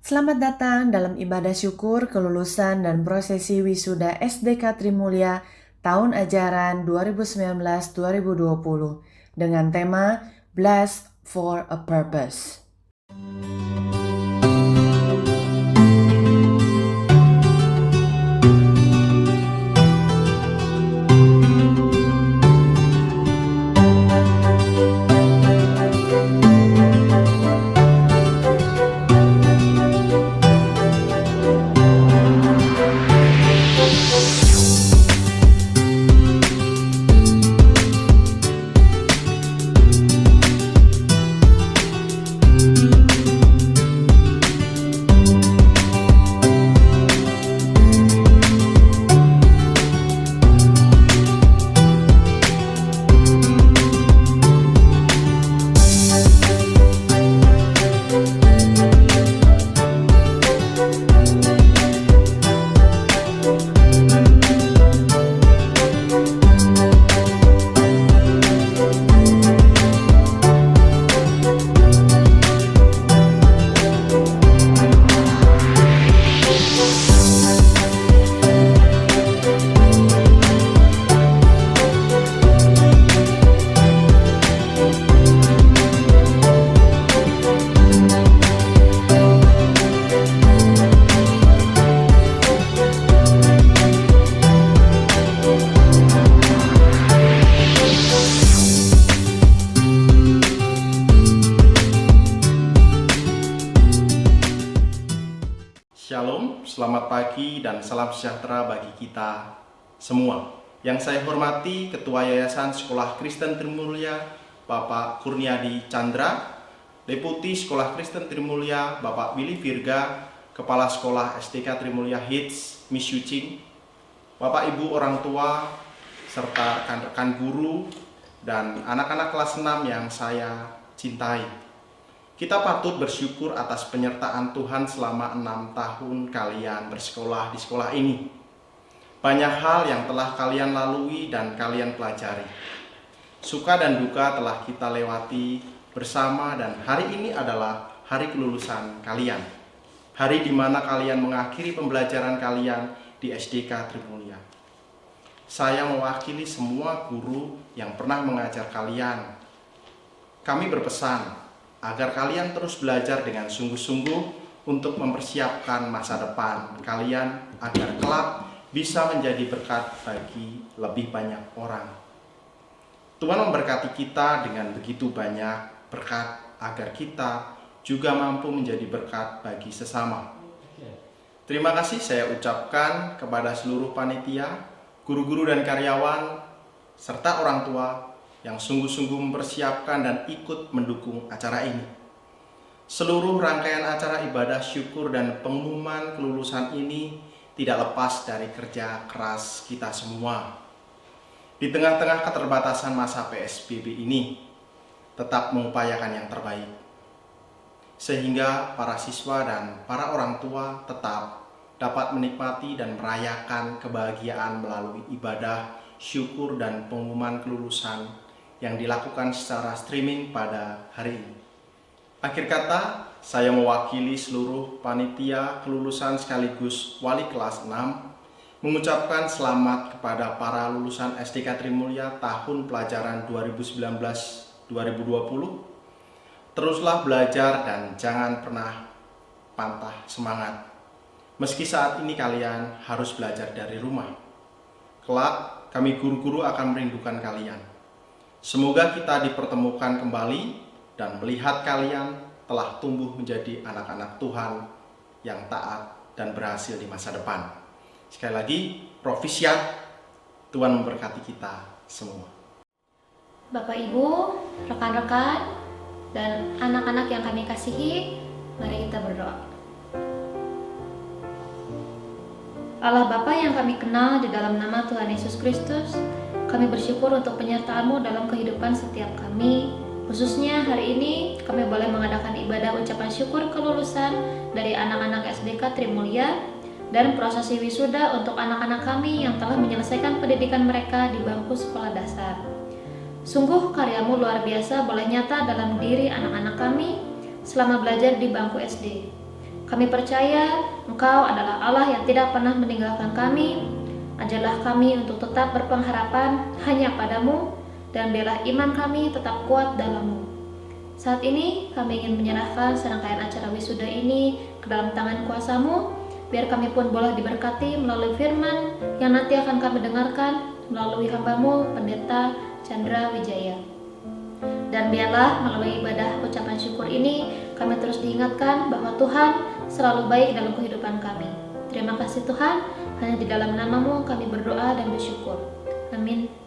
Selamat datang dalam ibadah syukur kelulusan dan prosesi wisuda SDK Trimulya tahun ajaran 2019-2020 dengan tema Blessed for a Purpose. Shalom, selamat pagi dan salam sejahtera bagi kita semua. Yang saya hormati Ketua Yayasan Sekolah Kristen Trimulya Bapak Kurniadi Chandra, Deputi Sekolah Kristen Trimulya Bapak Willy Virga, Kepala Sekolah SDK Trimulya Hits Miss Yucing, Bapak Ibu orang tua, serta rekan-rekan guru dan anak-anak kelas 6 yang saya cintai. Kita patut bersyukur atas penyertaan Tuhan selama 6 tahun kalian bersekolah di sekolah ini. Banyak hal yang telah kalian lalui dan kalian pelajari. Suka dan duka telah kita lewati bersama dan hari ini adalah hari kelulusan kalian. Hari di mana kalian mengakhiri pembelajaran kalian di SDK Trimulya. Saya mewakili semua guru yang pernah mengajar kalian. Kami berpesan agar kalian terus belajar dengan sungguh-sungguh untuk mempersiapkan masa depan kalian agar kelak bisa menjadi berkat bagi lebih banyak orang. Tuhan memberkati kita dengan begitu banyak berkat agar kita juga mampu menjadi berkat bagi sesama. Terima kasih saya ucapkan kepada seluruh panitia, guru-guru dan karyawan, serta orang tua yang sungguh-sungguh mempersiapkan dan ikut mendukung acara ini. Seluruh rangkaian acara ibadah syukur dan pengumuman kelulusan ini tidak lepas dari kerja keras kita semua. Di tengah-tengah keterbatasan masa PSBB ini, tetap mengupayakan yang terbaik. Sehingga para siswa dan para orang tua tetap dapat menikmati dan merayakan kebahagiaan melalui ibadah syukur dan pengumuman kelulusan yang dilakukan secara streaming pada hari ini. Akhir kata, saya mewakili seluruh panitia kelulusan sekaligus wali kelas 6 mengucapkan selamat kepada para lulusan SDK Trimulya tahun pelajaran 2019-2020. Teruslah belajar dan jangan pernah patah semangat. Meski saat ini kalian harus belajar dari rumah. Kelak, kami guru-guru akan merindukan kalian. Semoga kita dipertemukan kembali dan melihat kalian telah tumbuh menjadi anak-anak Tuhan yang taat dan berhasil di masa depan. Sekali lagi, Profisiat, Tuhan memberkati kita semua. Bapak Ibu, rekan-rekan, dan anak-anak yang kami kasihi, mari kita berdoa. Allah Bapa yang kami kenal di dalam nama Tuhan Yesus Kristus, kami bersyukur untuk penyertaan-Mu dalam kehidupan setiap kami. Khususnya hari ini kami boleh mengadakan ibadah ucapan syukur kelulusan dari anak-anak SDK Trimulya dan prosesi wisuda untuk anak-anak kami yang telah menyelesaikan pendidikan mereka di bangku sekolah dasar. Sungguh karya-Mu luar biasa boleh nyata dalam diri anak-anak kami selama belajar di bangku SD. Kami percaya Engkau adalah Allah yang tidak pernah meninggalkan kami. Ajarlah kami untuk tetap berpengharapan hanya padamu, dan biarlah iman kami tetap kuat dalam-Mu. Saat ini kami ingin menyerahkan serangkaian acara wisuda ini ke dalam tangan kuasa-Mu, biar kami pun boleh diberkati melalui firman yang nanti akan kami dengarkan melalui hamba-Mu, Pendeta Chandra Wijaya. Dan biarlah melalui ibadah ucapan syukur ini kami terus diingatkan bahwa Tuhan selalu baik dalam kehidupan kami. Terima kasih Tuhan, hanya di dalam nama-Mu kami berdoa dan bersyukur. Amin.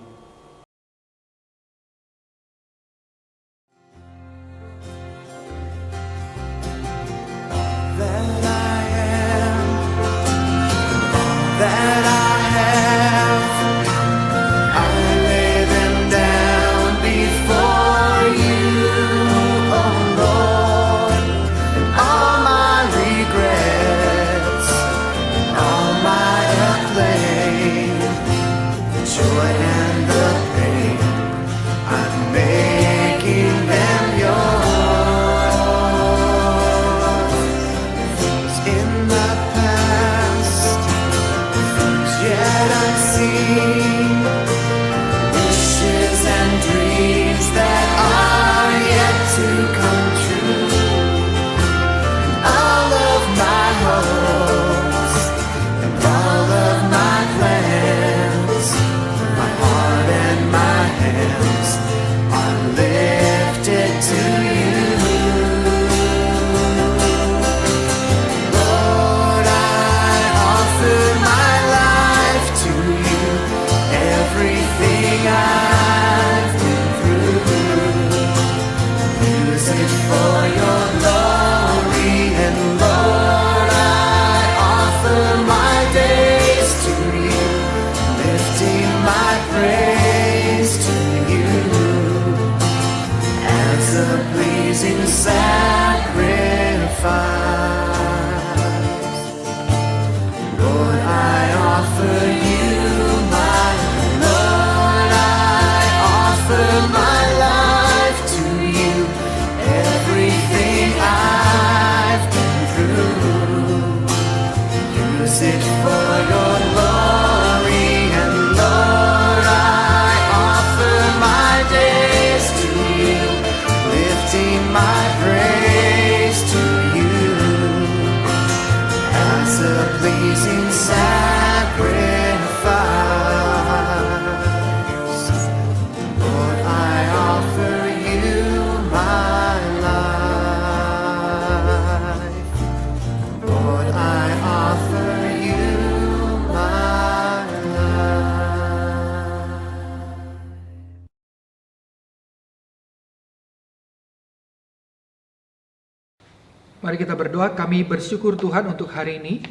Mari kita berdoa. Kami bersyukur Tuhan untuk hari ini.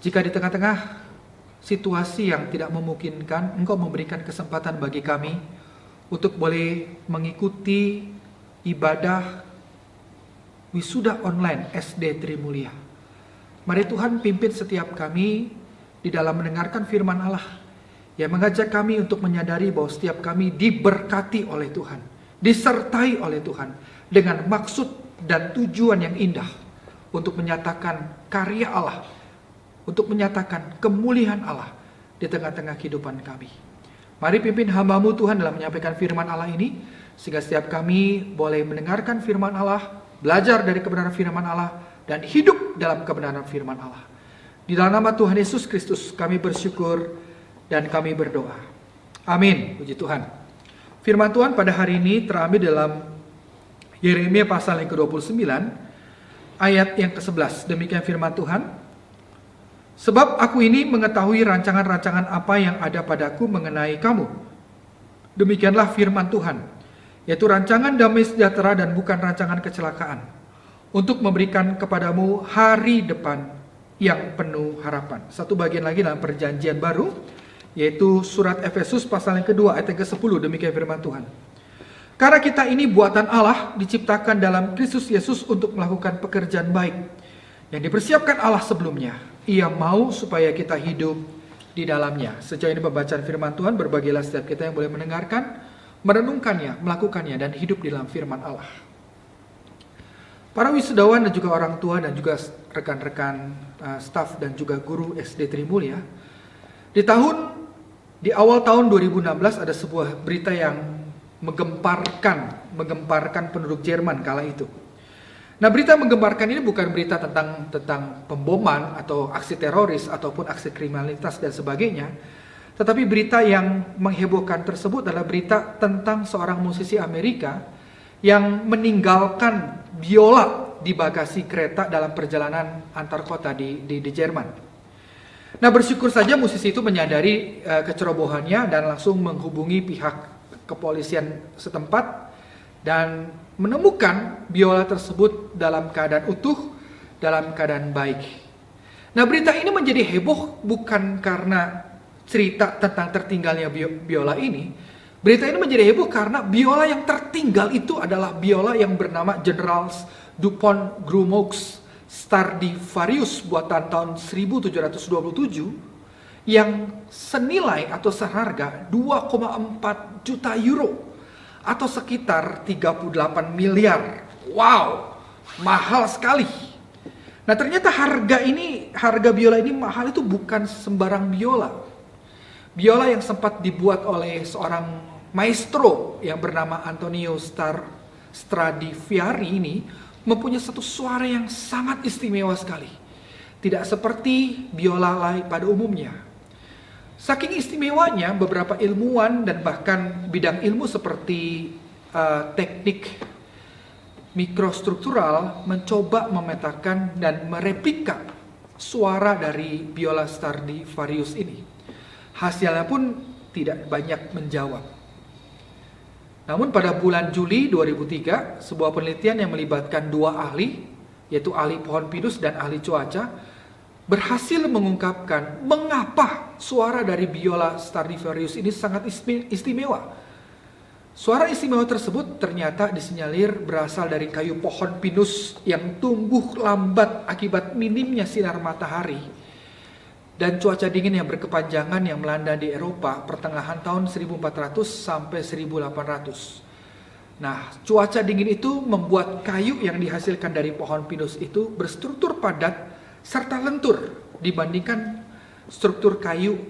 Jika di tengah-tengah situasi yang tidak memungkinkan, Engkau memberikan kesempatan bagi kami untuk boleh mengikuti ibadah wisuda online SD Trimulya. Mari Tuhan pimpin setiap kami di dalam mendengarkan firman Allah yang mengajak kami untuk menyadari bahwa setiap kami diberkati oleh Tuhan, disertai oleh Tuhan dengan maksud dan tujuan yang indah untuk menyatakan karya Allah, untuk menyatakan kemuliaan Allah di tengah-tengah kehidupan kami. Mari pimpin hamba-Mu Tuhan dalam menyampaikan firman Allah ini, sehingga setiap kami boleh mendengarkan firman Allah, belajar dari kebenaran firman Allah, dan hidup dalam kebenaran firman Allah. Di dalam nama Tuhan Yesus Kristus kami bersyukur dan kami berdoa. Amin. Puji Tuhan. Firman Tuhan pada hari ini terambil dalam Yeremia pasal yang ke-29 ayat yang ke-11. Demikian firman Tuhan. Sebab aku ini mengetahui rancangan-rancangan apa yang ada padaku mengenai kamu. Demikianlah firman Tuhan, yaitu rancangan damai sejahtera dan bukan rancangan kecelakaan, untuk memberikan kepadamu hari depan yang penuh harapan. Satu bagian lagi dalam perjanjian baru, yaitu surat Efesus pasal yang kedua ayat yang ke-10. Demikian firman Tuhan. Karena kita ini buatan Allah, diciptakan dalam Kristus Yesus untuk melakukan pekerjaan baik yang dipersiapkan Allah sebelumnya. Ia mau supaya kita hidup di dalamnya. Sejauh ini pembacaan firman Tuhan, berbagilah setiap kita yang boleh mendengarkan, merenungkannya, melakukannya, dan hidup di dalam firman Allah. Para wisudawan dan juga orang tua dan juga rekan-rekan staf dan juga guru SD Trimulya, di awal tahun 2016 ada sebuah berita yang menggemparkan penduduk Jerman kala itu. Nah, berita menggemparkan ini bukan berita tentang pemboman atau aksi teroris ataupun aksi kriminalitas dan sebagainya, tetapi berita yang menghebohkan tersebut adalah berita tentang seorang musisi Amerika yang meninggalkan biola di bagasi kereta dalam perjalanan antar kota di Jerman. Nah, bersyukur saja musisi itu menyadari kecerobohannya dan langsung menghubungi pihak kepolisian setempat dan menemukan biola tersebut dalam keadaan utuh, dalam keadaan baik. Nah, berita ini menjadi heboh bukan karena cerita tentang tertinggalnya biola ini. Berita ini menjadi heboh karena biola yang tertinggal itu adalah biola yang bernama General Dupont Grumaux Stradivarius buatan tahun 1727 yang senilai atau seharga 2,4 juta euro atau sekitar 38 miliar. Wow, mahal sekali. Nah, ternyata harga biola ini mahal itu bukan sembarang biola. Biola yang sempat dibuat oleh seorang maestro yang bernama Antonio Stradivari ini mempunyai satu suara yang sangat istimewa sekali. Tidak seperti biola lain pada umumnya. Saking istimewanya, beberapa ilmuwan dan bahkan bidang ilmu seperti teknik mikrostruktural mencoba memetakan dan mereplika suara dari biola Stradivarius ini. Hasilnya pun tidak banyak menjawab. Namun pada bulan Juli 2003, sebuah penelitian yang melibatkan dua ahli, yaitu ahli pohon pinus dan ahli cuaca, berhasil mengungkapkan mengapa suara dari biola Stradivarius ini sangat istimewa. Suara istimewa tersebut ternyata disinyalir berasal dari kayu pohon pinus yang tumbuh lambat akibat minimnya sinar matahari dan cuaca dingin yang berkepanjangan yang melanda di Eropa pertengahan tahun 1400 sampai 1800. Nah, cuaca dingin itu membuat kayu yang dihasilkan dari pohon pinus itu berstruktur padat serta lentur dibandingkan struktur kayu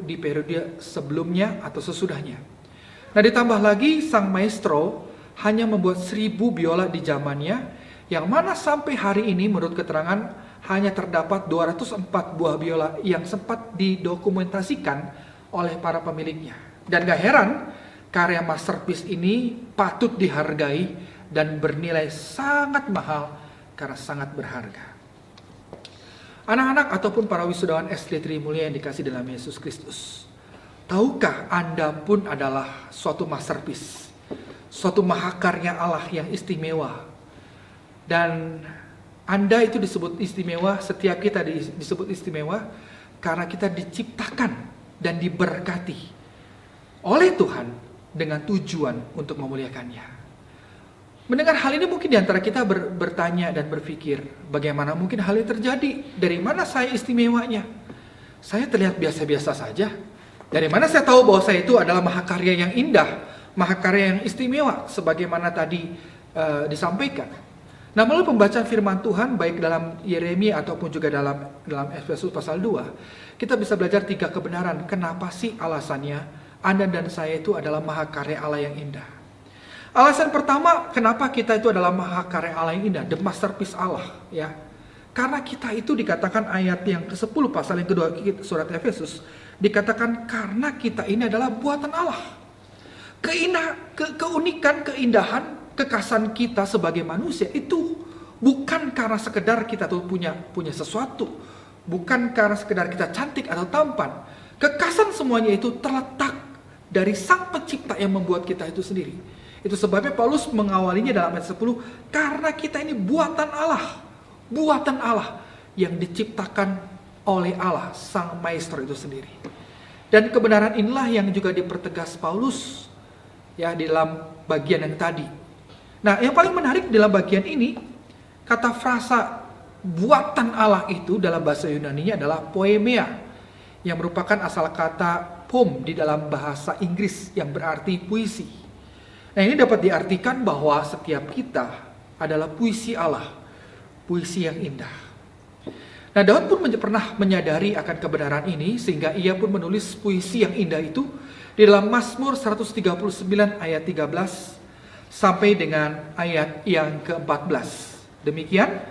di periode sebelumnya atau sesudahnya. Nah, ditambah lagi sang maestro hanya membuat 1000 biola di zamannya, yang mana sampai hari ini menurut keterangan hanya terdapat 204 buah biola yang sempat didokumentasikan oleh para pemiliknya. Dan gak heran, karya masterpiece ini patut dihargai dan bernilai sangat mahal karena sangat berharga. Anak-anak ataupun para wisudawan SD Trimulya yang dikasih dalam Yesus Kristus, tahukah Anda pun adalah suatu masterpiece, suatu mahakarya Allah yang istimewa. Dan Anda itu disebut istimewa, setiap kita disebut istimewa karena kita diciptakan dan diberkati oleh Tuhan dengan tujuan untuk memuliakannya. Mendengar hal ini mungkin diantara kita bertanya dan berpikir, bagaimana mungkin hal ini terjadi? Dari mana saya istimewanya? Saya terlihat biasa-biasa saja. Dari mana saya tahu bahwa saya itu adalah mahakarya yang indah, mahakarya yang istimewa, sebagaimana tadi disampaikan. Nah, melalui pembacaan firman Tuhan baik dalam Yeremia ataupun juga dalam Efesus pasal 2, kita bisa belajar 3 kebenaran kenapa sih alasannya Anda dan saya itu adalah mahakarya Allah yang indah. Alasan pertama, kenapa kita itu adalah mahakarya Allah yang indah, the masterpiece Allah, ya. Karena kita itu dikatakan ayat yang ke-10 pasal yang kedua surat Efesus, dikatakan karena kita ini adalah buatan Allah. Keunikan, keindahan, kekhasan kita sebagai manusia itu bukan karena sekedar kita tuh punya sesuatu, bukan karena sekedar kita cantik atau tampan. Kekhasan semuanya itu terletak dari Sang Pencipta yang membuat kita itu sendiri. Itu sebabnya Paulus mengawalinya dalam ayat 10, karena kita ini buatan Allah yang diciptakan oleh Allah, Sang Maestro itu sendiri. Dan kebenaran inilah yang juga dipertegas Paulus ya di dalam bagian yang tadi. Nah, yang paling menarik dalam bagian ini, kata frasa buatan Allah itu dalam bahasa Yunani-nya adalah poemia, yang merupakan asal kata poem di dalam bahasa Inggris yang berarti puisi. Nah, ini dapat diartikan bahwa setiap kita adalah puisi Allah, puisi yang indah. Nah, Daud pun pernah menyadari akan kebenaran ini sehingga ia pun menulis puisi yang indah itu di dalam Mazmur 139 ayat 13 sampai dengan ayat yang ke-14. Demikian,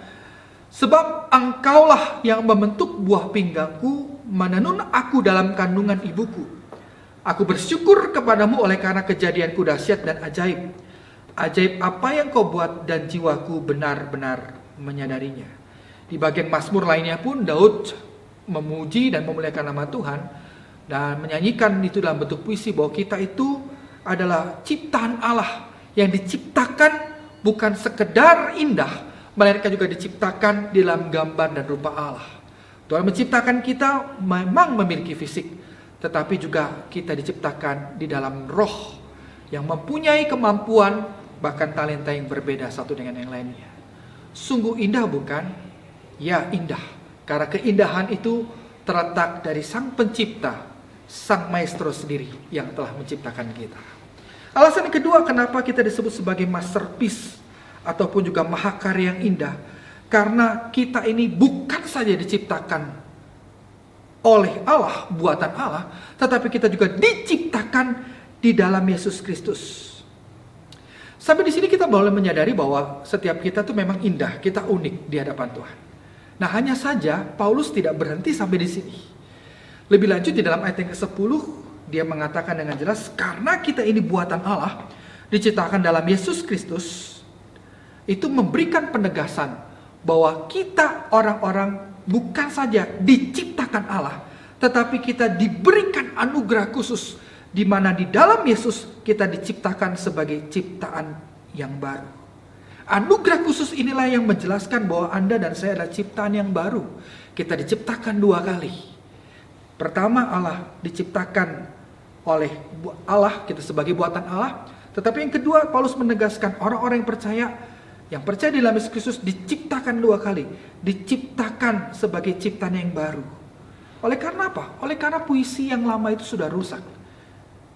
sebab engkaulah yang membentuk buah pinggangku, menenun aku dalam kandungan ibuku. Aku bersyukur kepadamu oleh karena kejadianku dahsyat dan ajaib. Ajaib apa yang kau buat dan jiwaku benar-benar menyadarinya. Di bagian Mazmur lainnya pun Daud memuji dan memuliakan nama Tuhan dan menyanyikan itu dalam bentuk puisi bahwa kita itu adalah ciptaan Allah yang diciptakan bukan sekedar indah, melainkan juga diciptakan di dalam gambar dan rupa Allah. Tuhan menciptakan kita memang memiliki fisik, tetapi juga kita diciptakan di dalam roh yang mempunyai kemampuan bahkan talenta yang berbeda satu dengan yang lainnya. Sungguh indah bukan? Ya, indah. Karena keindahan itu terletak dari Sang Pencipta, Sang Maestro sendiri yang telah menciptakan kita. Alasan yang kedua kenapa kita disebut sebagai masterpiece ataupun juga mahakarya yang indah, karena kita ini bukan saja diciptakan oleh Allah, buatan Allah, tetapi kita juga diciptakan di dalam Yesus Kristus. Sampai di sini kita boleh menyadari bahwa setiap kita tuh memang indah, kita unik di hadapan Tuhan. Nah, hanya saja Paulus tidak berhenti sampai di sini. Lebih lanjut di dalam ayat yang ke-10, dia mengatakan dengan jelas, karena kita ini buatan Allah, diciptakan dalam Yesus Kristus, itu memberikan penegasan bahwa kita orang-orang bukan saja diciptakan Allah, tetapi kita diberikan anugerah khusus, di mana di dalam Yesus kita diciptakan sebagai ciptaan yang baru. Anugerah khusus inilah yang menjelaskan bahwa Anda dan saya adalah ciptaan yang baru. Kita diciptakan dua kali. Pertama, Allah diciptakan oleh Allah, kita sebagai buatan Allah. Tetapi yang kedua, Paulus menegaskan orang-orang yang percaya di dalam Yesus Kristus diciptakan dua kali. Diciptakan sebagai ciptaan yang baru. Oleh karena apa? Oleh karena puisi yang lama itu sudah rusak.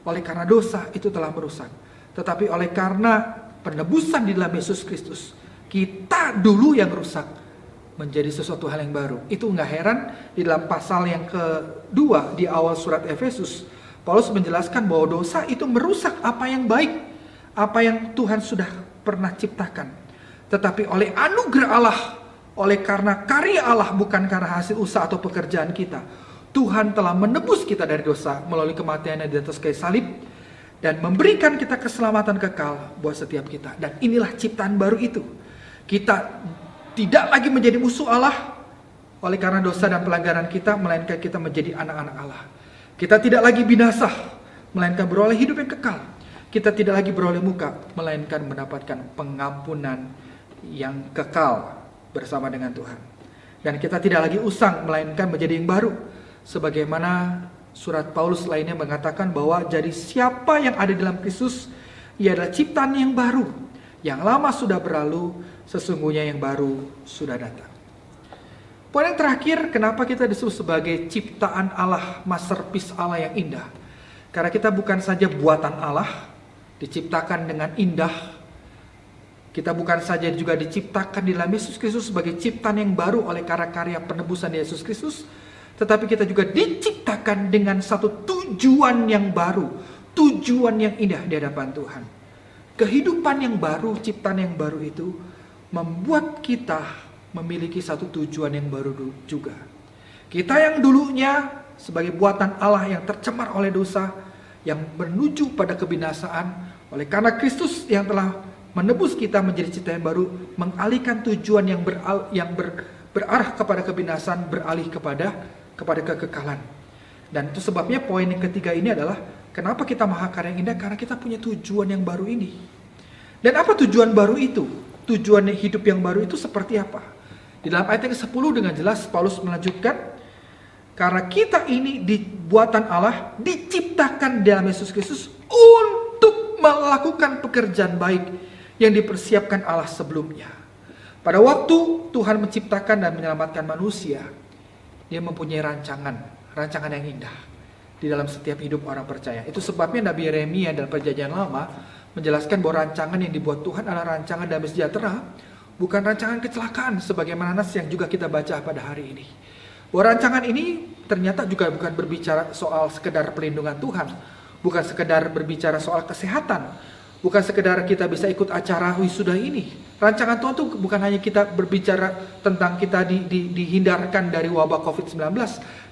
Oleh karena dosa itu telah merusak. Tetapi oleh karena penebusan di dalam Yesus Kristus, kita dulu yang rusak menjadi sesuatu hal yang baru. Itu nggak heran di dalam pasal yang kedua di awal surat Efesus, Paulus menjelaskan bahwa dosa itu merusak apa yang baik, apa yang Tuhan sudah pernah ciptakan. Tetapi oleh anugerah Allah, oleh karena karya Allah bukan karena hasil usaha atau pekerjaan kita, Tuhan telah menebus kita dari dosa melalui kematiannya di atas kayu salib dan memberikan kita keselamatan kekal buat setiap kita. Dan inilah ciptaan baru itu. Kita tidak lagi menjadi musuh Allah oleh karena dosa dan pelanggaran kita, melainkan kita menjadi anak-anak Allah. Kita tidak lagi binasa, melainkan beroleh hidup yang kekal. Kita tidak lagi beroleh muka, melainkan mendapatkan pengampunan yang kekal bersama dengan Tuhan. Dan kita tidak lagi usang, melainkan menjadi yang baru. Sebagaimana surat Paulus lainnya mengatakan bahwa jadi siapa yang ada dalam Kristus, ia adalah ciptaan yang baru. Yang lama sudah berlalu, sesungguhnya yang baru sudah datang. Poin yang terakhir, kenapa kita disebut sebagai ciptaan Allah, masterpiece Allah yang indah? Karena kita bukan saja buatan Allah, diciptakan dengan indah. Kita bukan saja juga diciptakan di dalam Yesus Kristus sebagai ciptaan yang baru oleh karya penebusan Yesus Kristus, tetapi kita juga diciptakan dengan satu tujuan yang baru, tujuan yang indah di hadapan Tuhan. Kehidupan yang baru, ciptaan yang baru itu membuat kita memiliki satu tujuan yang baru juga. Kita yang dulunya sebagai buatan Allah yang tercemar oleh dosa, yang menuju pada kebinasaan, oleh karena Kristus yang telah menebus kita menjadi ciptaan yang baru, mengalihkan tujuan yang berarah kepada kebinasaan, beralih kepada kekekalan. Dan itu sebabnya poin yang ketiga ini adalah kenapa kita mahakarya yang indah, karena kita punya tujuan yang baru ini. Dan apa tujuan baru itu? Tujuan hidup yang baru itu seperti apa? Di dalam ayat yang ke-10 dengan jelas Paulus melanjutkan, karena kita ini buatan Allah, diciptakan dalam Yesus Kristus untuk melakukan pekerjaan baik yang dipersiapkan Allah sebelumnya. Pada waktu Tuhan menciptakan dan menyelamatkan manusia, Dia mempunyai rancangan yang indah di dalam setiap hidup orang percaya. Itu sebabnya Nabi Yeremia dalam Perjanjian Lama menjelaskan bahwa rancangan yang dibuat Tuhan adalah rancangan damai sejahtera bukan rancangan kecelakaan sebagaimana nas yang juga kita baca pada hari ini. Bahwa rancangan ini ternyata juga bukan berbicara soal sekedar pelindungan Tuhan, bukan sekedar berbicara soal kesehatan, bukan sekedar kita bisa ikut acara wisuda ini. Rancangan Tuhan itu bukan hanya kita berbicara tentang kita dihindarkan dari wabah COVID-19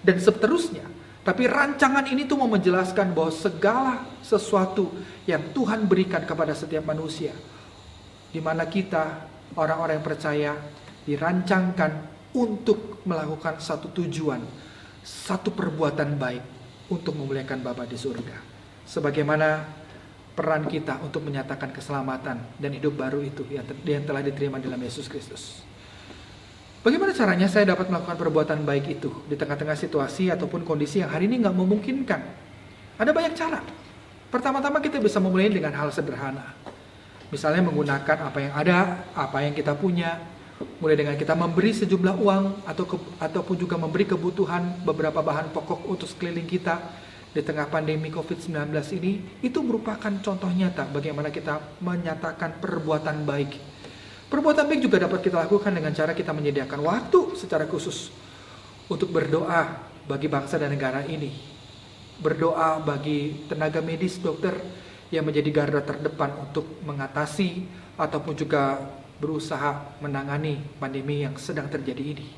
dan seterusnya. Tapi rancangan ini tuh mau menjelaskan bahwa segala sesuatu yang Tuhan berikan kepada setiap manusia, di mana kita, orang-orang yang percaya, dirancangkan untuk melakukan satu tujuan, satu perbuatan baik untuk memuliakan Bapa di surga. Sebagaimana peran kita untuk menyatakan keselamatan dan hidup baru itu yang telah diterima dalam Yesus Kristus. Bagaimana caranya saya dapat melakukan perbuatan baik itu di tengah-tengah situasi ataupun kondisi yang hari ini nggak memungkinkan? Ada banyak cara. Pertama-tama kita bisa memulai dengan hal sederhana. Misalnya menggunakan apa yang ada, apa yang kita punya. Mulai dengan kita memberi sejumlah uang ataupun juga memberi kebutuhan beberapa bahan pokok untuk sekeliling kita di tengah pandemi COVID-19 ini. Itu merupakan contoh nyata bagaimana kita menyatakan perbuatan baik. Perbuatan baik juga dapat kita lakukan dengan cara kita menyediakan waktu secara khusus untuk berdoa bagi bangsa dan negara ini. Berdoa bagi tenaga medis, dokter yang menjadi garda terdepan untuk mengatasi ataupun juga berusaha menangani pandemi yang sedang terjadi ini.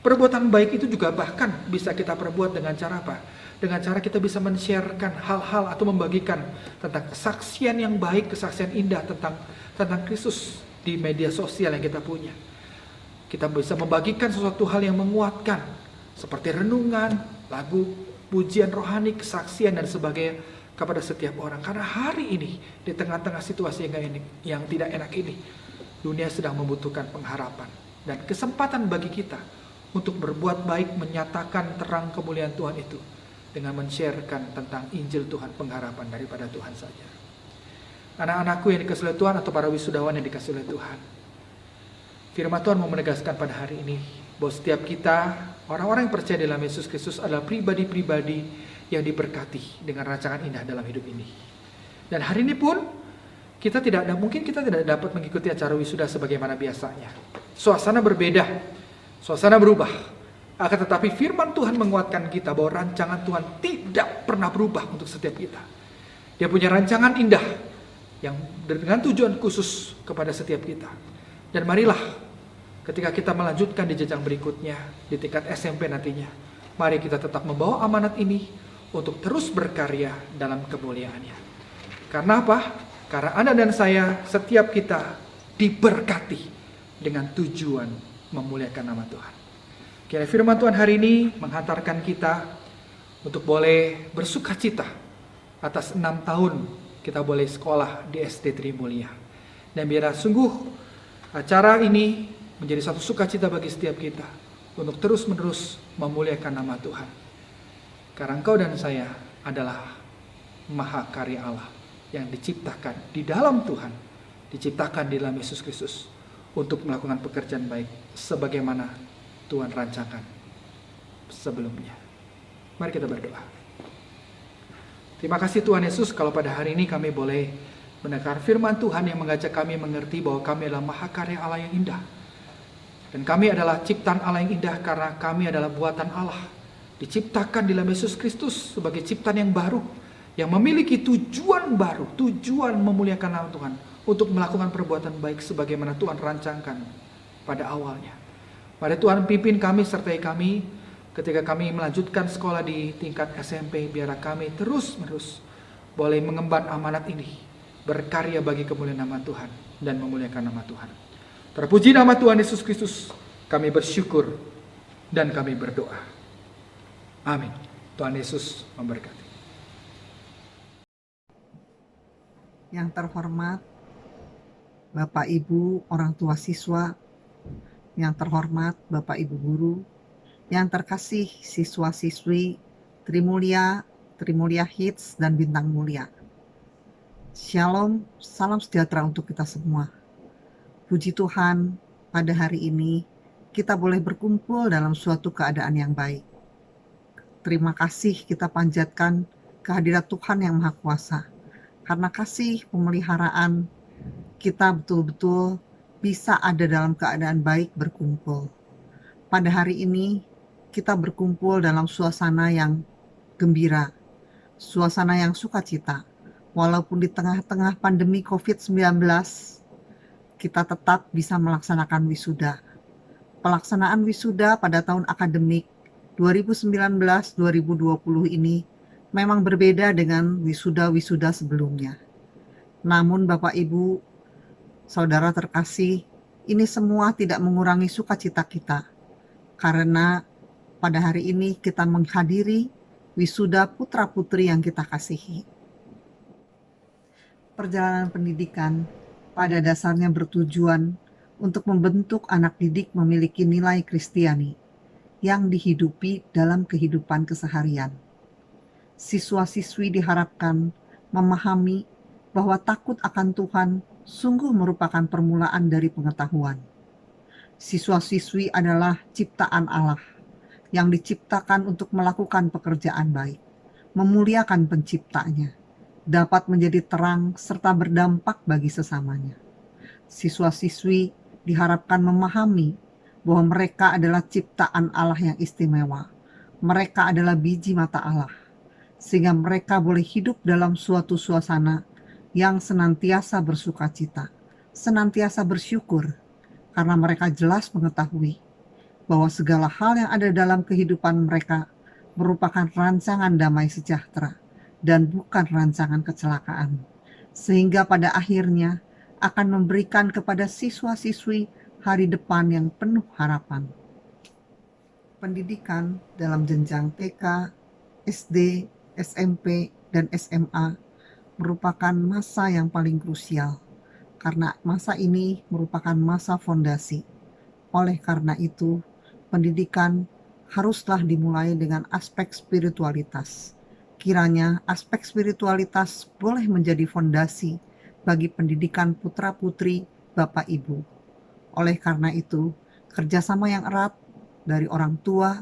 Perbuatan baik itu juga bahkan bisa kita perbuat dengan cara apa? Dengan cara kita bisa men-sharekan hal-hal atau membagikan tentang kesaksian yang baik, kesaksian indah tentang Kristus di media sosial yang kita punya. Kita bisa membagikan sesuatu hal yang menguatkan seperti renungan, lagu, pujian rohani, kesaksian dan sebagainya kepada setiap orang. Karena hari ini di tengah-tengah situasi yang tidak enak ini, dunia sedang membutuhkan pengharapan dan kesempatan bagi kita untuk berbuat baik, menyatakan terang kemuliaan Tuhan itu dengan men-sharekan tentang Injil Tuhan, pengharapan daripada Tuhan saja. Anak-anakku yang dikasihi oleh Tuhan atau para wisudawan yang dikasihi oleh Tuhan, firman Tuhan mau menegaskan pada hari ini bahwa setiap kita, orang-orang yang percaya dalam Yesus Kristus adalah pribadi-pribadi yang diberkati dengan rancangan indah dalam hidup ini. Dan hari ini pun mungkin kita tidak dapat mengikuti acara wisuda sebagaimana biasanya. Suasana berbeda, suasana berubah. Akan tetapi firman Tuhan menguatkan kita bahwa rancangan Tuhan tidak pernah berubah untuk setiap kita. Dia punya rancangan indah yang dengan tujuan khusus kepada setiap kita. Dan marilah ketika kita melanjutkan di jenjang berikutnya di tingkat SMP nantinya, mari kita tetap membawa amanat ini untuk terus berkarya dalam kemuliaannya. Karena apa? Karena Anda dan saya, setiap kita diberkati dengan tujuan memuliakan nama Tuhan. Kiranya firman Tuhan hari ini menghantarkan kita untuk boleh bersukacita atas 6 tahun kita boleh sekolah di SD Trimulya. Dan biarlah sungguh acara ini menjadi satu sukacita bagi setiap kita untuk terus-menerus memuliakan nama Tuhan. Karena engkau dan saya adalah maha karya Allah yang diciptakan di dalam Tuhan, diciptakan di dalam Yesus Kristus untuk melakukan pekerjaan baik sebagaimana Tuhan rancangkan sebelumnya. Mari kita berdoa. Terima kasih Tuhan Yesus kalau pada hari ini kami boleh mendengar firman Tuhan yang mengajak kami mengerti bahwa kami adalah maha karya Allah yang indah. Dan kami adalah ciptaan Allah yang indah karena kami adalah buatan Allah. Diciptakan di dalam Yesus Kristus sebagai ciptaan yang baru, yang memiliki tujuan baru, tujuan memuliakan nama Tuhan, untuk melakukan perbuatan baik sebagaimana Tuhan rancangkan pada awalnya. Mari Tuhan pimpin kami, sertai kami ketika kami melanjutkan sekolah di tingkat SMP, biar kami terus-menerus boleh mengemban amanat ini, berkarya bagi kemuliaan nama Tuhan dan memuliakan nama Tuhan. Terpuji nama Tuhan Yesus Kristus, kami bersyukur dan kami berdoa. Amin. Tuhan Yesus memberkati. Yang terhormat Bapak Ibu orang tua siswa, yang terhormat Bapak Ibu guru, yang terkasih siswa-siswi Trimulya, Trimulya Hits dan Bintang Mulia. Shalom, salam sejahtera untuk kita semua. Puji Tuhan, pada hari ini kita boleh berkumpul dalam suatu keadaan yang baik. Terima kasih kita panjatkan kehadirat Tuhan yang Maha Kuasa. Karena kasih pemeliharaan, kita betul-betul bisa ada dalam keadaan baik berkumpul. Pada hari ini kita berkumpul dalam suasana yang gembira, suasana yang sukacita. Walaupun di tengah-tengah pandemi COVID-19, kita tetap bisa melaksanakan wisuda. Pelaksanaan wisuda pada tahun akademik 2019-2020 ini memang berbeda dengan wisuda-wisuda sebelumnya. Namun Bapak Ibu, Saudara terkasih, ini semua tidak mengurangi sukacita kita, karena pada hari ini kita menghadiri wisuda putra-putri yang kita kasihi. Perjalanan pendidikan pada dasarnya bertujuan untuk membentuk anak didik memiliki nilai Kristiani yang dihidupi dalam kehidupan keseharian. Siswa-siswi diharapkan memahami bahwa takut akan Tuhan sungguh merupakan permulaan dari pengetahuan. Siswa-siswi adalah ciptaan Allah yang diciptakan untuk melakukan pekerjaan baik, memuliakan penciptanya, dapat menjadi terang serta berdampak bagi sesamanya. Siswa-siswi diharapkan memahami bahwa mereka adalah ciptaan Allah yang istimewa. Mereka adalah biji mata Allah, sehingga mereka boleh hidup dalam suatu suasana yang senantiasa bersukacita, senantiasa bersyukur, karena mereka jelas mengetahui bahwa segala hal yang ada dalam kehidupan mereka merupakan rancangan damai sejahtera dan bukan rancangan kecelakaan, sehingga pada akhirnya akan memberikan kepada siswa-siswi hari depan yang penuh harapan. Pendidikan dalam jenjang TK, SD, SMP, dan SMA merupakan masa yang paling krusial, karena masa ini merupakan masa fondasi. Oleh karena itu, pendidikan haruslah dimulai dengan aspek spiritualitas. Kiranya aspek spiritualitas boleh menjadi fondasi bagi pendidikan putra-putri Bapak Ibu. Oleh karena itu, kerjasama yang erat dari orang tua,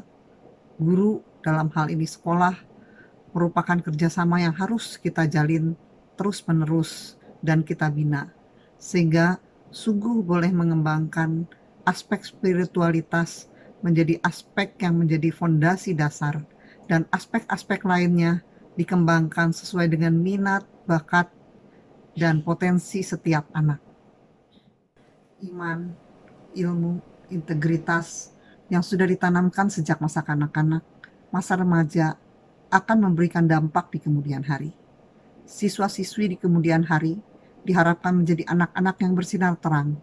guru, dalam hal ini sekolah, merupakan kerjasama yang harus kita jalin terus-menerus dan kita bina, sehingga sungguh boleh mengembangkan aspek spiritualitas menjadi aspek yang menjadi fondasi dasar, dan aspek-aspek lainnya dikembangkan sesuai dengan minat, bakat, dan potensi setiap anak. Iman, ilmu, integritas yang sudah ditanamkan sejak masa kanak-kanak, masa remaja, akan memberikan dampak di kemudian hari. Siswa-siswi di kemudian hari diharapkan menjadi anak-anak yang bersinar terang,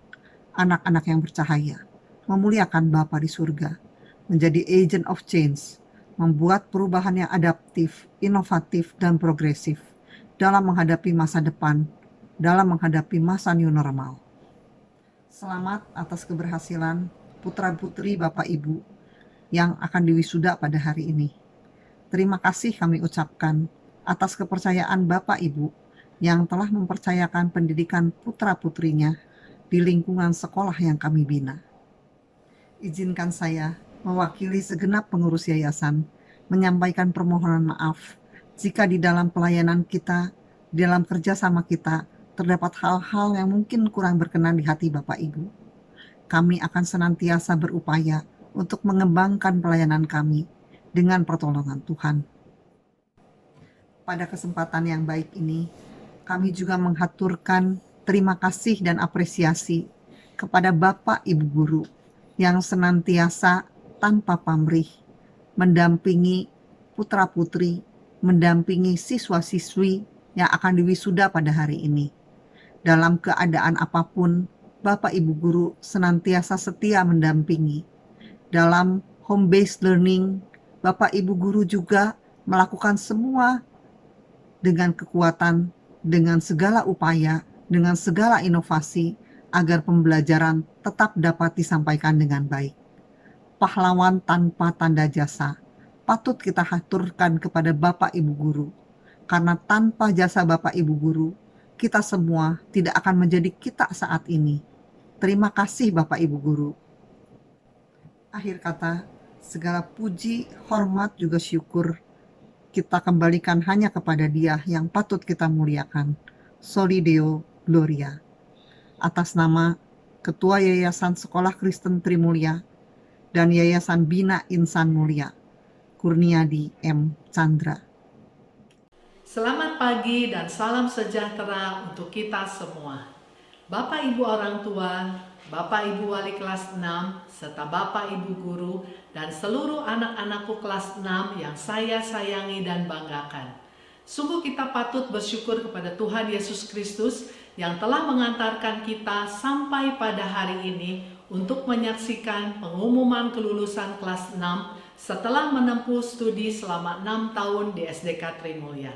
anak-anak yang bercahaya, memuliakan Bapa di surga, menjadi agent of change, membuat perubahan yang adaptif, inovatif, dan progresif dalam menghadapi masa depan, dalam menghadapi masa new normal. Selamat atas keberhasilan putra-putri Bapak Ibu yang akan diwisuda pada hari ini. Terima kasih kami ucapkan atas kepercayaan Bapak Ibu yang telah mempercayakan pendidikan putra-putrinya di lingkungan sekolah yang kami bina. Izinkan saya mewakili segenap pengurus yayasan menyampaikan permohonan maaf jika di dalam pelayanan kita, di dalam kerjasama kita, terdapat hal-hal yang mungkin kurang berkenan di hati Bapak Ibu. Kami akan senantiasa berupaya untuk mengembangkan pelayanan kami dengan pertolongan Tuhan. Pada kesempatan yang baik ini, kami juga menghaturkan terima kasih dan apresiasi kepada Bapak Ibu Guru yang senantiasa tanpa pamrih mendampingi putra-putri, mendampingi siswa-siswi yang akan diwisuda pada hari ini. Dalam keadaan apapun, Bapak Ibu Guru senantiasa setia mendampingi. Dalam home-based learning, Bapak Ibu Guru juga melakukan semua dengan kekuatan, dengan segala upaya, dengan segala inovasi, agar pembelajaran tetap dapat disampaikan dengan baik. Pahlawan tanpa tanda jasa, patut kita haturkan kepada Bapak Ibu Guru, karena tanpa jasa Bapak Ibu Guru, kita semua tidak akan menjadi kita saat ini. Terima kasih Bapak Ibu Guru. Akhir kata, segala puji, hormat, juga syukur kita kembalikan hanya kepada Dia yang patut kita muliakan. Soli Deo Gloria. Atas nama Ketua Yayasan Sekolah Kristen Trimulya, dan Yayasan Bina Insan Mulia, Kurniadi M. Chandra. Selamat pagi dan salam sejahtera untuk kita semua. Bapak Ibu orang tua, Bapak Ibu wali kelas 6, serta Bapak Ibu guru, dan seluruh anak-anakku kelas 6 yang saya sayangi dan banggakan. Sungguh kita patut bersyukur kepada Tuhan Yesus Kristus yang telah mengantarkan kita sampai pada hari ini untuk menyaksikan pengumuman kelulusan kelas 6 setelah menempuh studi selama 6 tahun di SDK Trimulya.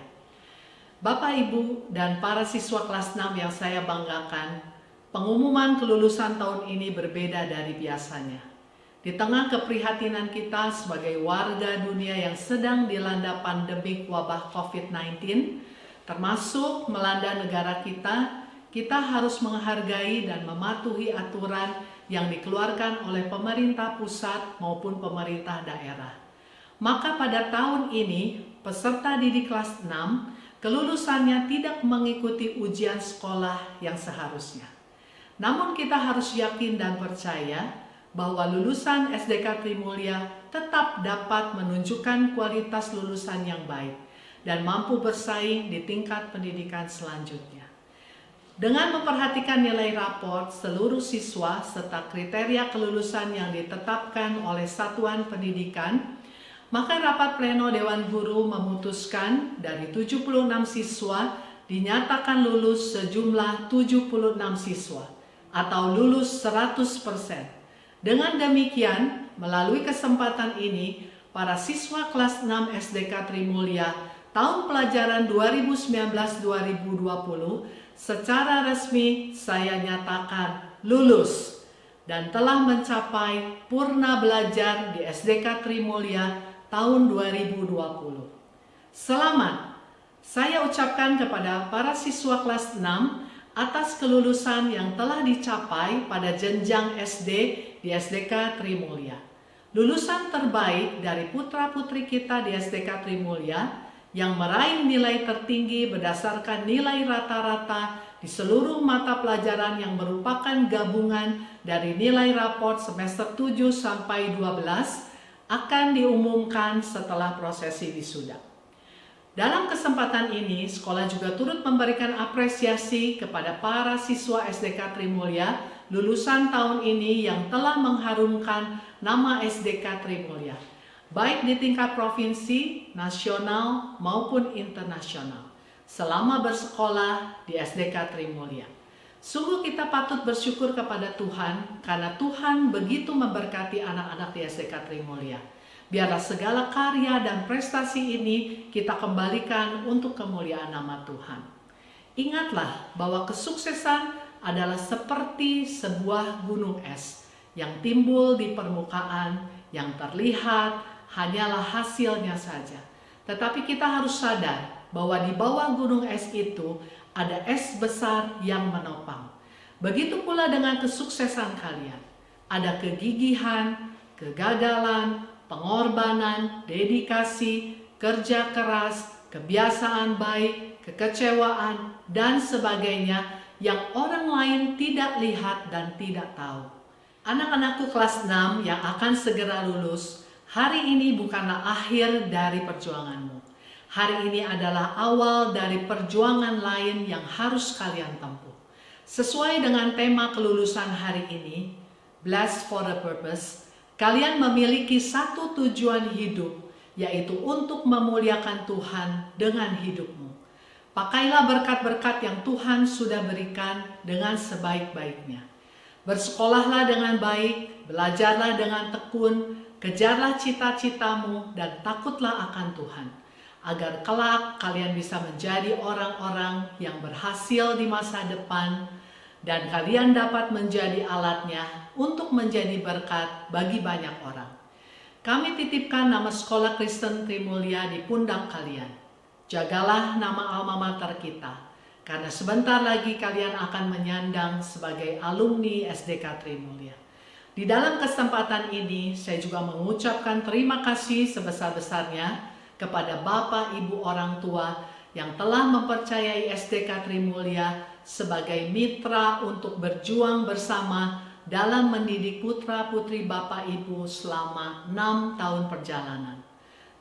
Bapak, Ibu, dan para siswa kelas 6 yang saya banggakan, pengumuman kelulusan tahun ini berbeda dari biasanya. Di tengah keprihatinan kita sebagai warga dunia yang sedang dilanda pandemi wabah COVID-19, termasuk melanda negara kita harus menghargai dan mematuhi aturan yang dikeluarkan oleh pemerintah pusat maupun pemerintah daerah. Maka pada tahun ini, peserta didik kelas 6 kelulusannya tidak mengikuti ujian sekolah yang seharusnya. Namun kita harus yakin dan percaya bahwa lulusan SDK Trimulya tetap dapat menunjukkan kualitas lulusan yang baik dan mampu bersaing di tingkat pendidikan selanjutnya. Dengan memperhatikan nilai raport seluruh siswa serta kriteria kelulusan yang ditetapkan oleh Satuan Pendidikan, maka rapat pleno Dewan Guru memutuskan dari 76 siswa dinyatakan lulus sejumlah 76 siswa atau lulus 100%. Dengan demikian, melalui kesempatan ini, para siswa kelas 6 SDK Trimulya tahun pelajaran 2019-2020 secara resmi saya nyatakan lulus dan telah mencapai purna belajar di SDK Trimulya tahun 2020. Selamat saya ucapkan kepada para siswa kelas 6 atas kelulusan yang telah dicapai pada jenjang SD di SDK Trimulya. Lulusan terbaik dari putra-putri kita di SDK Trimulya yang meraih nilai tertinggi berdasarkan nilai rata-rata di seluruh mata pelajaran yang merupakan gabungan dari nilai raport semester 7 sampai 12 akan diumumkan setelah prosesi wisuda. Dalam kesempatan ini, sekolah juga turut memberikan apresiasi kepada para siswa SDK Trimulya lulusan tahun ini yang telah mengharumkan nama SDK Trimulya, baik di tingkat provinsi, nasional, maupun internasional, selama bersekolah di SDK Trimulya. Sungguh kita patut bersyukur kepada Tuhan karena Tuhan begitu memberkati anak-anak di SDK Trimulya. Biarlah segala karya dan prestasi ini kita kembalikan untuk kemuliaan nama Tuhan. Ingatlah bahwa kesuksesan adalah seperti sebuah gunung es yang timbul di permukaan, yang terlihat hanyalah hasilnya saja. Tetapi kita harus sadar bahwa di bawah gunung es itu ada es besar yang menopang. Begitu pula dengan kesuksesan kalian. Ada kegigihan, kegagalan, pengorbanan, dedikasi, kerja keras, kebiasaan baik, kekecewaan, dan sebagainya yang orang lain tidak lihat dan tidak tahu. Anak-anakku kelas 6 yang akan segera lulus, hari ini bukanlah akhir dari perjuanganmu. Hari ini adalah awal dari perjuangan lain yang harus kalian tempuh. Sesuai dengan tema kelulusan hari ini, Blessed for a Purpose, kalian memiliki satu tujuan hidup, yaitu untuk memuliakan Tuhan dengan hidupmu. Pakailah berkat-berkat yang Tuhan sudah berikan dengan sebaik-baiknya. Bersekolahlah dengan baik, belajarlah dengan tekun, kejarlah cita-citamu, dan takutlah akan Tuhan, agar kelak kalian bisa menjadi orang-orang yang berhasil di masa depan dan kalian dapat menjadi alatnya untuk menjadi berkat bagi banyak orang. Kami titipkan nama Sekolah Kristen Trimulya di pundak kalian. Jagalah nama alma mater kita, karena sebentar lagi kalian akan menyandang sebagai alumni SDK Trimulya. Di dalam kesempatan ini, saya juga mengucapkan terima kasih sebesar-besarnya kepada Bapak Ibu orang tua yang telah mempercayai SDK Trimulya sebagai mitra untuk berjuang bersama dalam mendidik putra-putri Bapak Ibu selama 6 tahun perjalanan.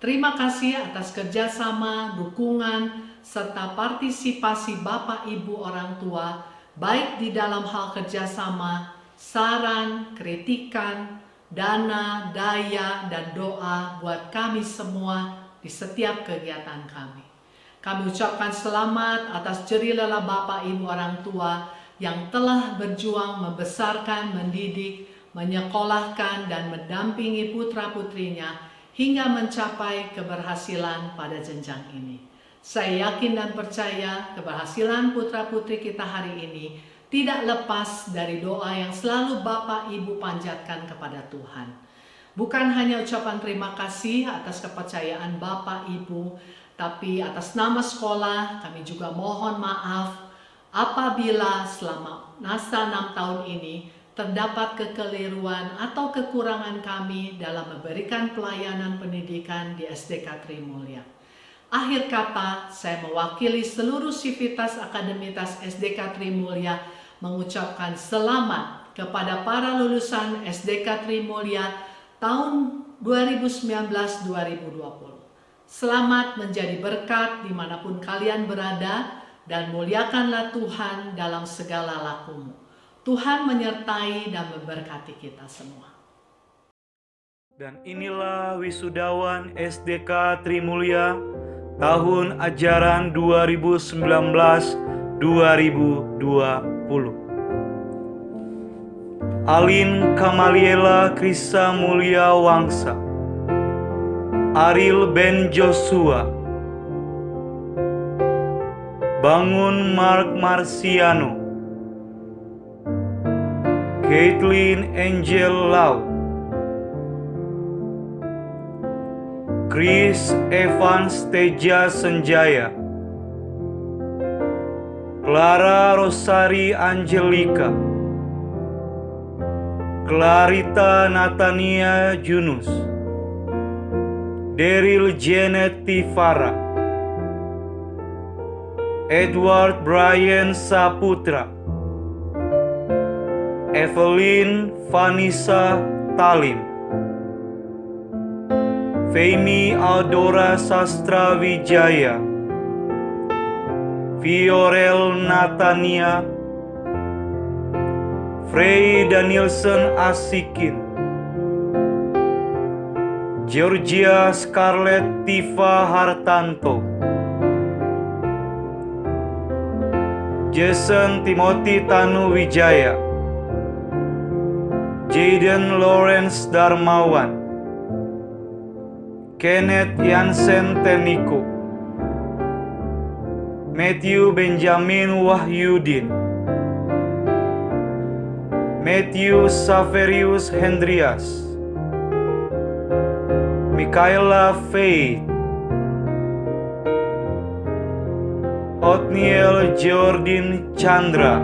Terima kasih atas kerjasama, dukungan, serta partisipasi Bapak Ibu orang tua, baik di dalam hal kerjasama, saran, kritikan, dana, daya, dan doa buat kami semua di setiap kegiatan kami. Kami ucapkan selamat atas jerih lelah Bapak Ibu orang tua yang telah berjuang membesarkan, mendidik, menyekolahkan, dan mendampingi putra-putrinya hingga mencapai keberhasilan pada jenjang ini. Saya yakin dan percaya keberhasilan putra-putri kita hari ini tidak lepas dari doa yang selalu Bapak Ibu panjatkan kepada Tuhan. Bukan hanya ucapan terima kasih atas kepercayaan Bapak Ibu, tapi atas nama sekolah kami juga mohon maaf apabila selama masa 6 tahun ini terdapat kekeliruan atau kekurangan kami dalam memberikan pelayanan pendidikan di SDK Trimulya. Akhir kata, saya mewakili seluruh sivitas akademitas SDK Trimulya mengucapkan selamat kepada para lulusan SDK Trimulya tahun 2019-2020. Selamat menjadi berkat dimanapun kalian berada, dan muliakanlah Tuhan dalam segala lakumu. Tuhan menyertai dan memberkati kita semua. Dan inilah wisudawan SDK Trimulya tahun ajaran 2019-2020. Alin Kamaliela Krisa Mulia Wangsa, Ariel Ben Joshua, Bangun Mark Marciano, Caitlin Angel Lau, Chris Evans Teja Senjaya, Clara Rosari Angelica, Clarita Natania Junus, Daryl Janet Tifara, Edward Brian Saputra, Evelyn Vanessa Talim, Femi Aldora Sastra Wijaya, Viorel Natania, Frey Danielson Asikin, Georgia Scarlett Tifa Hartanto, Jason Timothy Tanu Wijaya, Jaden Lawrence Darmawan, Kenneth Yansen Teniko, Matthew Benjamin Wahyudin, Matthew Saverius Hendrias, Michaela Faith, Othniel Jordan Chandra,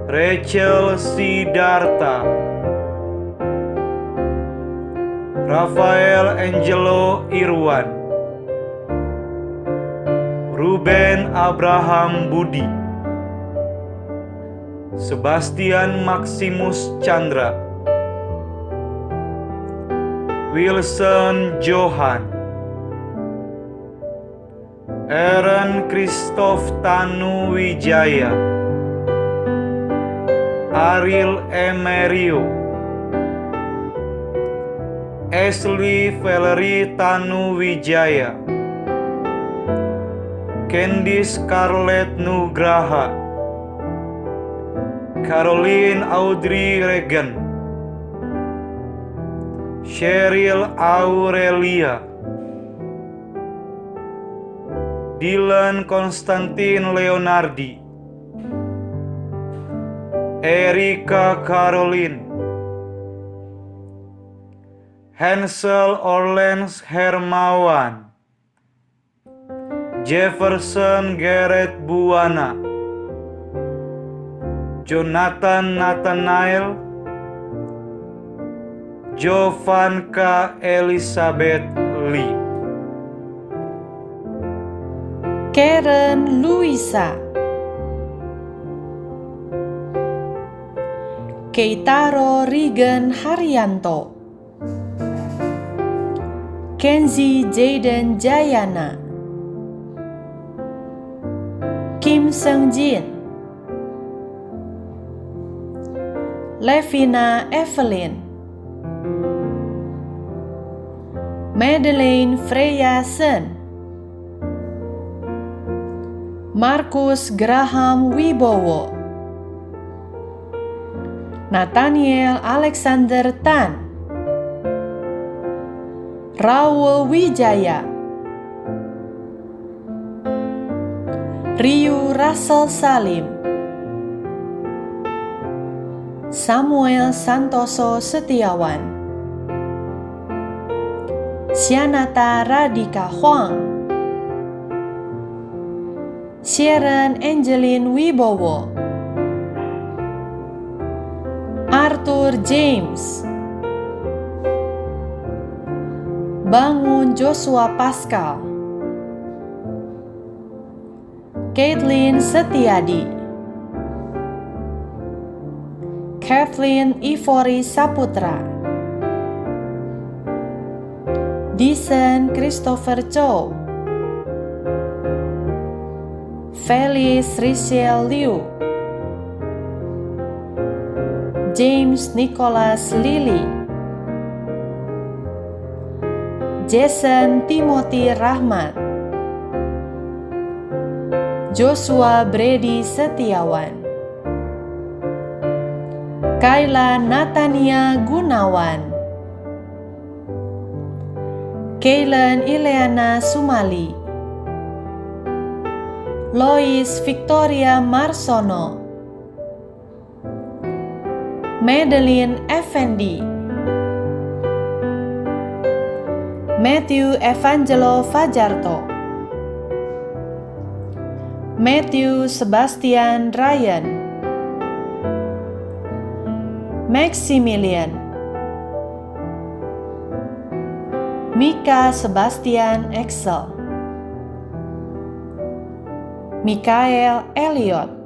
Rachel Sidarta, Rafael Angelo Irwan, Ruben Abraham Budi, Sebastian Maximus Chandra, Wilson Johan, Aaron Christoph Tanu Wijaya, Ariel Emerio, Ashley Valerie Tanu Wijaya, Candice Scarlett Nugraha, Caroline Audrey Regan, Cheryl Aurelia, Dylan Konstantin Leonardi, Erika Caroline, Hansel Orlens Hermawan, Jefferson Garrett Buwana, Jonathan Nathanael, Jovanka Elizabeth Lee, Karen Luisa, Keitaro Rigen Haryanto, Kenzi Jaden Jayana, Kim Seung-jin, Levina Evelyn, Madeleine Freya Sen, Markus Graham Wibowo, Nathaniel Alexander Tan, Raul Wijaya, Ryu Russell Salim, Samuel Santoso Setiawan, Sianata Radika Huang, Sharon Angeline Wibowo, Arthur James, Bangun Joshua Pascal, Caitlin Setiadi, Kathleen Ivory Saputra, Disen Christopher Chow, Felis Richelle Liu, James Nicholas Lily, Jason Timothy Rahmat, Joshua Brady Setiawan, Kayla Natania Gunawan, Kaylen Ileana Sumali, Lois Victoria Marsono, Madeline Effendi, Matthew Evangelo Fajarto, Matthew Sebastian Ryan, Maximilian, Mika Sebastian Excel, Mikael Elliot,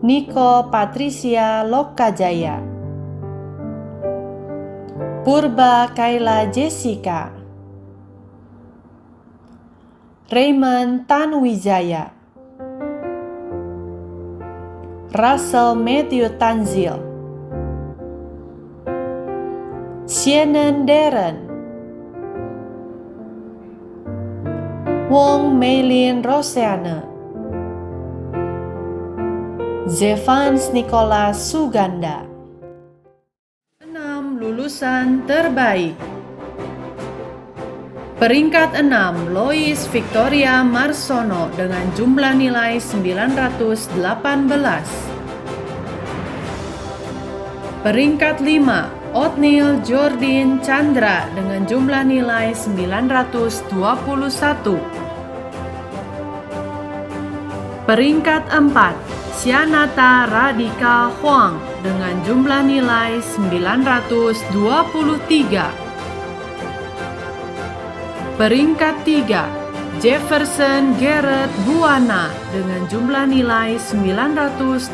Niko Patricia Lokajaya, Purba Kayla Jessica, Raymond Tanwijaya, Russell Matthew Tanzil, Shannon Darren, Wong Meilin Roseanne, Zevans Nicholas Suganda. 6 lulusan terbaik. Peringkat 6, Lois Victoria Marsono dengan jumlah nilai 918. Peringkat 5, Othniel Jordan Chandra dengan jumlah nilai 921. Peringkat 4, Sianata Radika Huang dengan jumlah nilai 923. Peringkat 3, Jefferson Garrett Buana dengan jumlah nilai 927.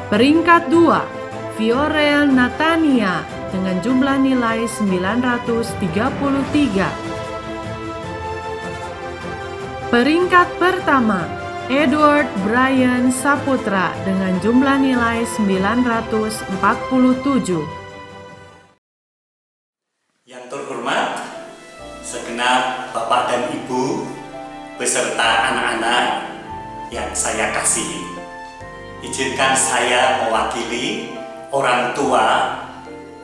Peringkat 2, Fiorel Natania dengan jumlah nilai 933. Peringkat pertama, Edward Brian Saputra dengan jumlah nilai 947. Yang terhormat, segenap Bapak dan Ibu, beserta anak-anak yang saya kasihi. Izinkan saya mewakili orang tua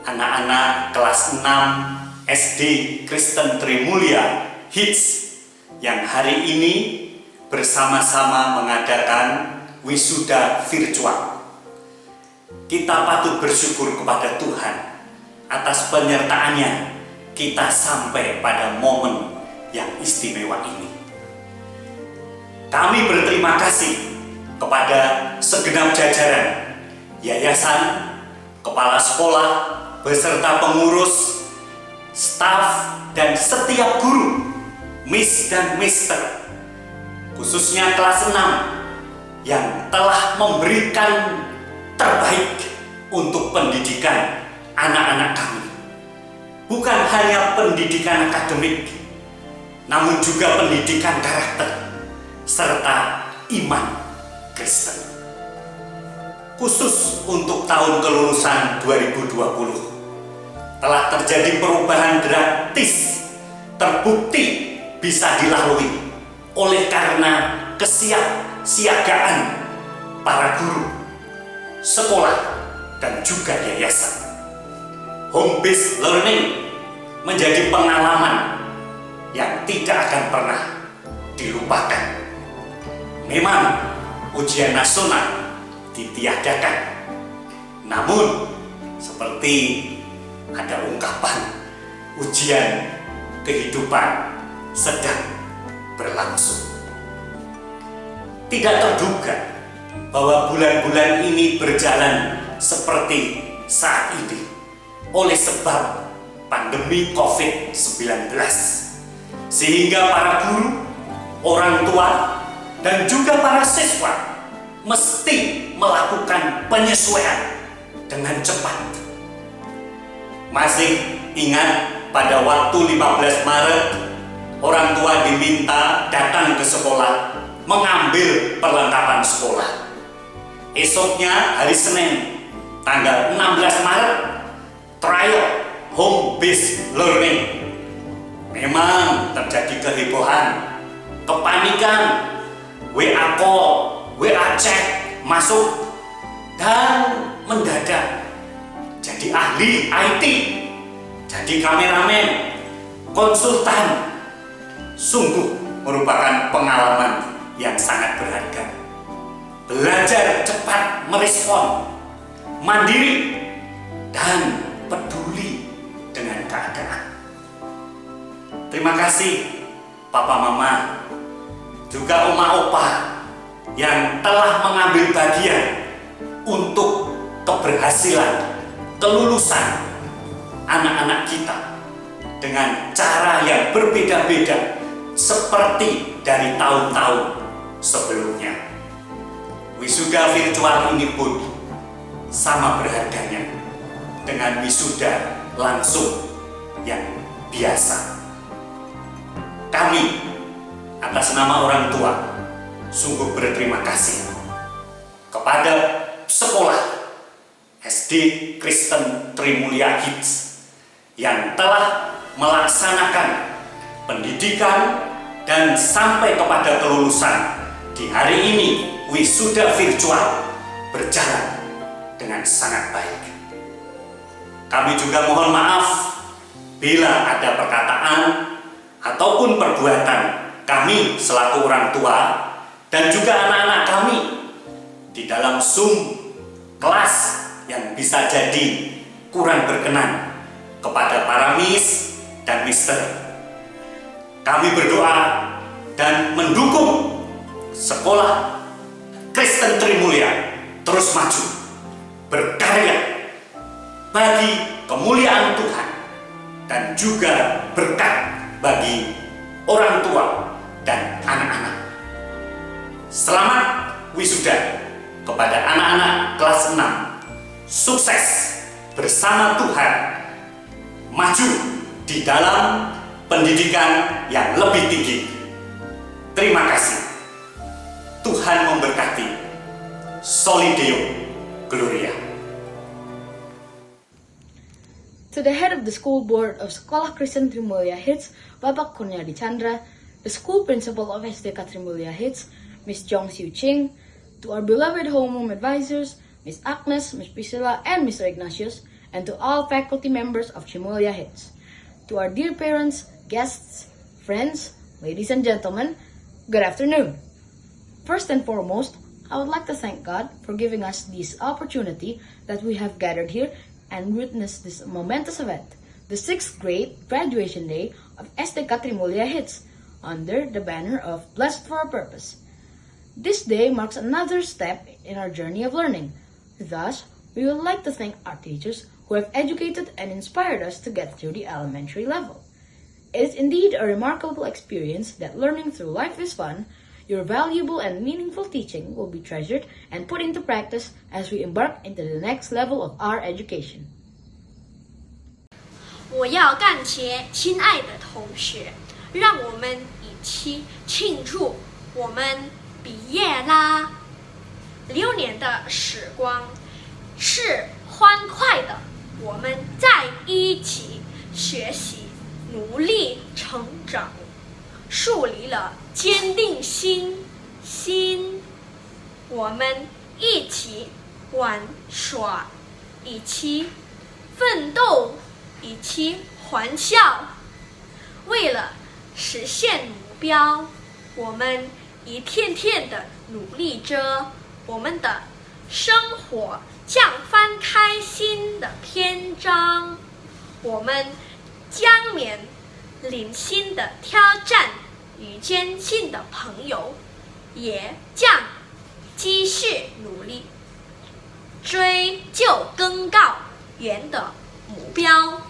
anak-anak kelas 6 SD Kristen Trimulya Hits yang hari ini bersama-sama mengadakan wisuda virtual. Kita patut bersyukur kepada Tuhan atas penyertaannya kita sampai pada momen yang istimewa ini. Kami berterima kasih kepada segenap jajaran yayasan, kepala sekolah, beserta pengurus, staf, dan setiap guru, Miss dan Mister, khususnya kelas 6 yang telah memberikan terbaik untuk pendidikan anak-anak kami. Bukan hanya pendidikan akademik, namun juga pendidikan karakter serta iman Kristen. Khusus untuk tahun kelulusan 2020 telah terjadi perubahan drastis, terbukti bisa dilalui oleh karena kesiapsiagaan para guru, sekolah, dan juga yayasan. Home-based learning menjadi pengalaman yang tidak akan pernah dilupakan. Memang ujian nasional ditiadakan, namun seperti ada ungkapan, ujian kehidupan sedang berlangsung. Tidak terduga bahwa bulan-bulan ini berjalan seperti saat ini oleh sebab pandemi COVID-19, sehingga para guru, orang tua, dan juga para siswa mesti melakukan penyesuaian dengan cepat. Masih ingat pada waktu 15 Maret, orang tua diminta datang ke sekolah mengambil perlengkapan sekolah. Esoknya hari Senin, tanggal 16 Maret, trial home-based learning. Memang terjadi kehebohan, kepanikan, WA call, WA chat masuk, dan mendadak jadi ahli IT, jadi kameramen, konsultan. Sungguh merupakan pengalaman yang sangat berharga. Belajar cepat merespon, mandiri, dan peduli dengan keadaan. Terima kasih Papa Mama, juga Oma Opa yang telah mengambil bagian untuk keberhasilan kelulusan anak-anak kita dengan cara yang berbeda-beda seperti dari tahun-tahun sebelumnya. Wisuda virtual ini pun sama berharganya dengan wisuda langsung yang biasa. Kami atas nama orang tua sungguh berterima kasih kepada sekolah SD Kristen Trimulya Hits yang telah melaksanakan pendidikan dan sampai kepada kelulusan di hari ini. Wisuda virtual berjalan dengan sangat baik. Kami juga mohon maaf bila ada perkataan ataupun perbuatan kami selaku orang tua dan juga anak-anak kami di dalam Zoom kelas yang bisa jadi kurang berkenan kepada para Miss dan Mister. Kami berdoa dan mendukung sekolah Kristen Trimulya terus maju, berkarya bagi kemuliaan Tuhan dan juga berkat bagi orang tua dan anak-anak. Selamat wisuda kepada anak-anak kelas 6. Sukses bersama Tuhan, maju di dalam pendidikan yang lebih tinggi. Terima kasih. Tuhan memberkati. Soli Deo Gloria. To the head of the school board of Sekolah Kristen Trimulya Hits, Bapak Kurniadi Chandra, the school principal of SDK Trimulya Hits, Miss Jong Siu Ching, to our beloved homeroom advisors, Miss Agnes, Miss Priscilla, and Mr. Ignatius, and to all faculty members of Trimulya Hits. To our dear parents, guests, friends, ladies and gentlemen, good afternoon. First and foremost, I would like to thank God for giving us this opportunity that we have gathered here and witnessed this momentous event, the 6th grade graduation day of SDK Trimulya Hits, under the banner of Blessed for a Purpose. This day marks another step in our journey of learning. Thus, we would like to thank our teachers who have educated and inspired us to get through the elementary level. It is indeed a remarkable experience that learning through life is fun, Your valuable and meaningful teaching will be treasured and put into practice as we embark into the next level of our education. 我要感谢亲爱的同学，让我们一起庆祝我们毕业啦！6年的时光是欢快的，我们在一起学习，努力成长，树立了坚定心。我们一起玩耍，一起奋斗，一起欢笑。为了实现目标，我们一天天的努力着，我们的生活将翻开新的篇章，我们将面临新的挑战，遇见新的朋友，也将继续努力，追求更高远的目标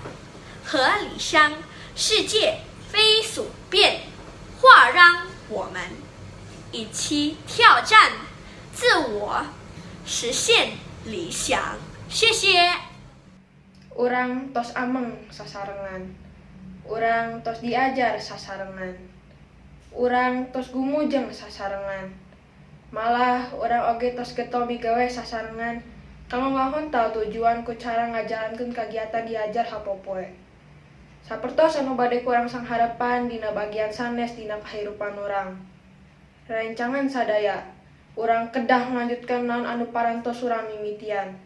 和理想。世界飞速变化，让我们一起挑战自我，实现理想。谢谢。Urang tos ameng sasarengan, urang tos diajar sasarengan, urang tos gumujeng sasarengan, malah urang oge tos getomi gawe sasarengan, kanggo ngahontal tujuan ku cara ngajalankeun kagiatan diajar hapopoe. Sapertos anu bade kurang sangharapan dina bagian sanes dina kahirupan urang. Rancangan sadaya, urang kedah melanjutkan naon anu parantos urang mimitian.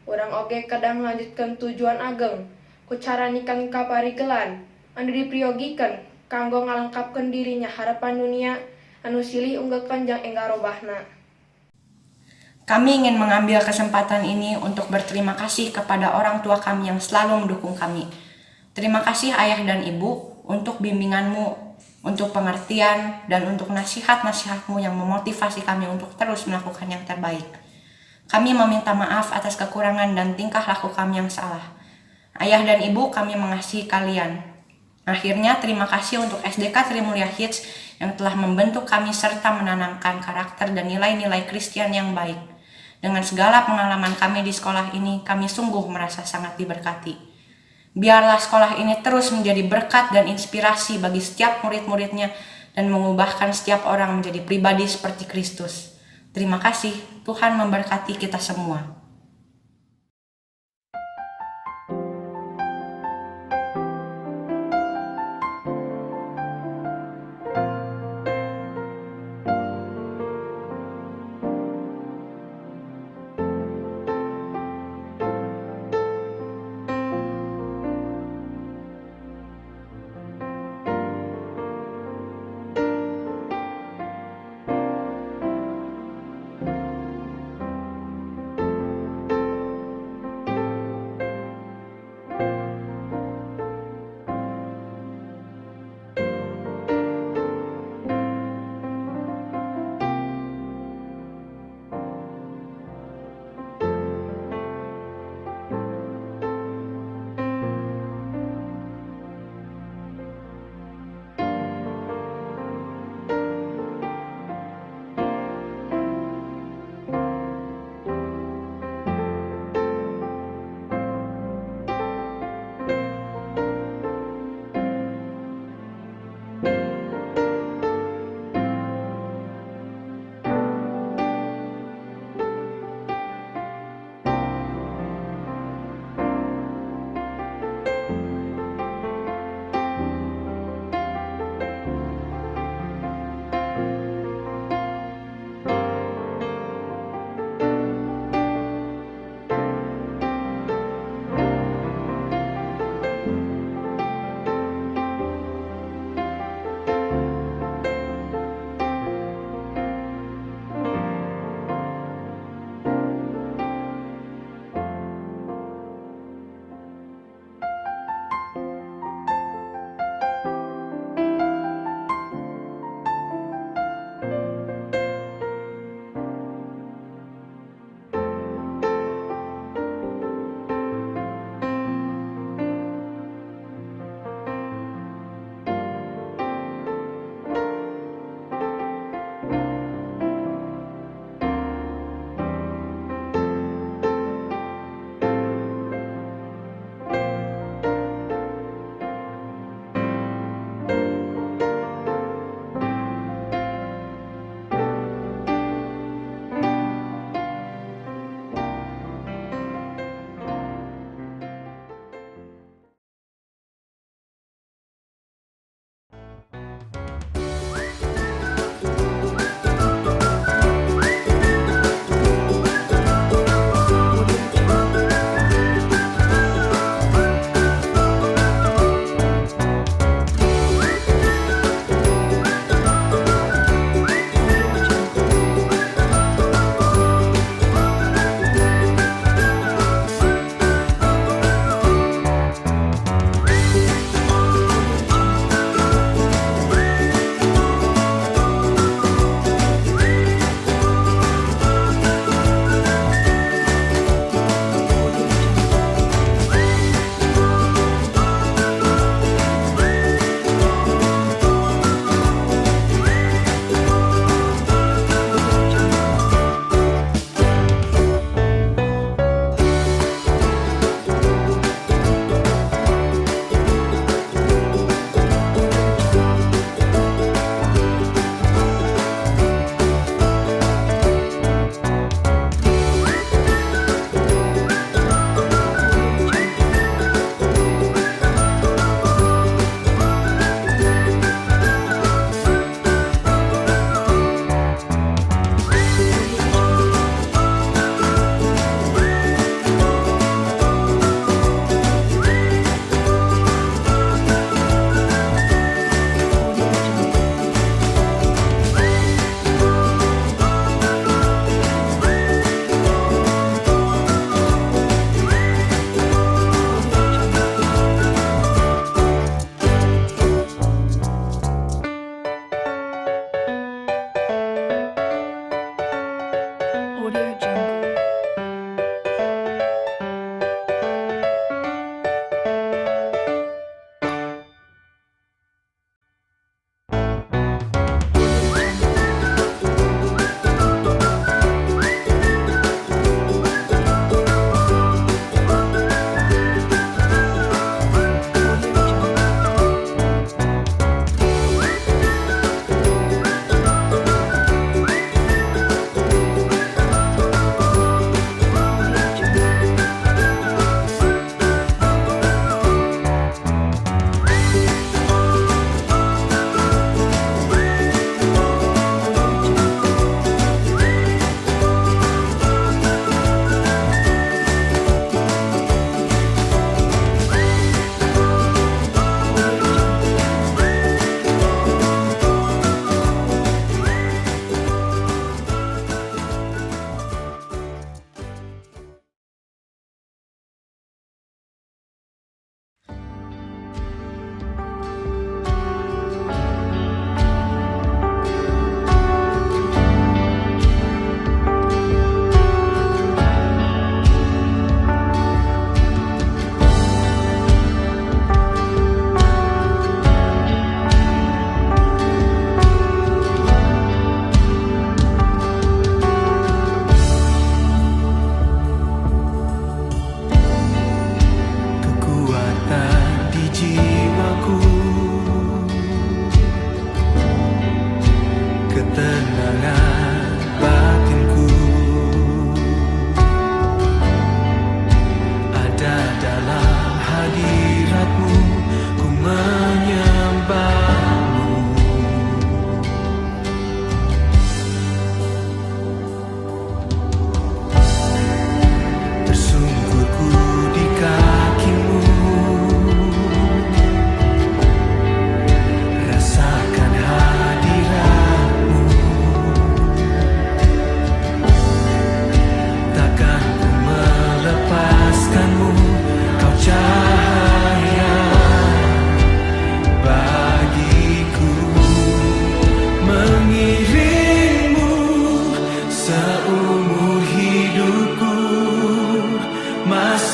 Urang oge kedah melanjutkan tujuan ageng ku cara nikang kaparigelan anu dipriyogikeun kanggo ngalengkapkeun dirinya harapan dunia anu silih unggulkeun jang enggal robahna. Kami ingin mengambil kesempatan ini untuk berterima kasih kepada orang tua kami yang selalu mendukung kami. Terima kasih Ayah dan Ibu untuk bimbinganmu, untuk pengertian, dan untuk nasihat-nasihatmu yang memotivasi kami untuk terus melakukan yang terbaik. Kami meminta maaf atas kekurangan dan tingkah laku kami yang salah. Ayah dan Ibu, kami mengasihi kalian. Akhirnya, terima kasih untuk SDK Trimulya Hits yang telah membentuk kami serta menanamkan karakter dan nilai-nilai Kristen yang baik. Dengan segala pengalaman kami di sekolah ini, kami sungguh merasa sangat diberkati. Biarlah sekolah ini terus menjadi berkat dan inspirasi bagi setiap murid-muridnya dan mengubahkan setiap orang menjadi pribadi seperti Kristus. Terima kasih, Tuhan memberkati kita semua.